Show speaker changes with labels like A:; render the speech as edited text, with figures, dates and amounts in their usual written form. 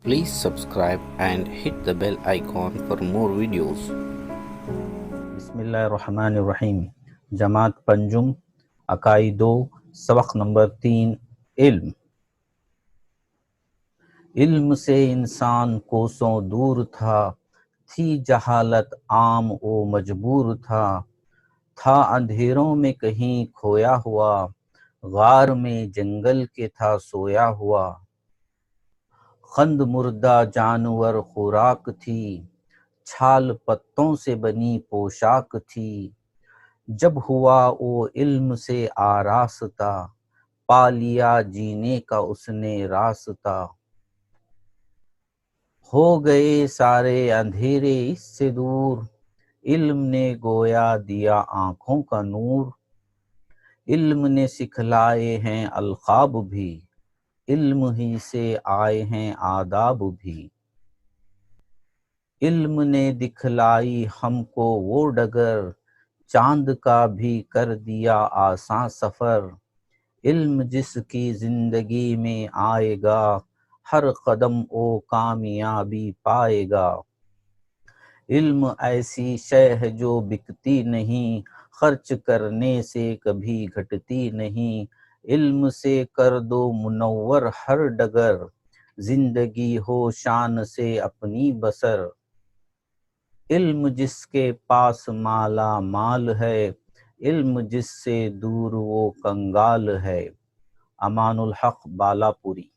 A: Please subscribe and hit the bell icon for more videos.
B: بسم اللہ الرحمن الرحیم۔ جماعت پنجم عقائدو سبق نمبر 3 علم۔ علم سے انسان کوسوں دور تھا، تھی جہالت عام و مجبور تھا اندھیروں میں کہیں کھویا ہوا، غار میں جنگل کے تھا سویا ہوا۔ خند مردہ جانور خوراک تھی، چھال پتوں سے بنی پوشاک تھی۔ جب ہوا وہ علم سے آراستہ، پا لیا جینے کا اس نے راستہ۔ ہو گئے سارے اندھیرے اس سے دور، علم نے گویا دیا آنکھوں کا نور۔ علم نے سکھلائے ہیں القاب بھی، علم ہی سے آئے ہیں آداب بھی۔ علم نے دکھلائی ہم کو وہ ڈگر، چاند کا بھی کر دیا آساں سفر۔ علم جس کی زندگی میں آئے گا، ہر قدم وہ کامیابی پائے گا۔ علم ایسی شے ہے جو بکتی نہیں، خرچ کرنے سے کبھی گھٹتی نہیں۔ علم سے کر دو منور ہر ڈگر، زندگی ہو شان سے اپنی بسر۔ علم جس کے پاس مالا مال ہے، علم جس سے دور وہ کنگال ہے۔ امان الحق بالاپوری۔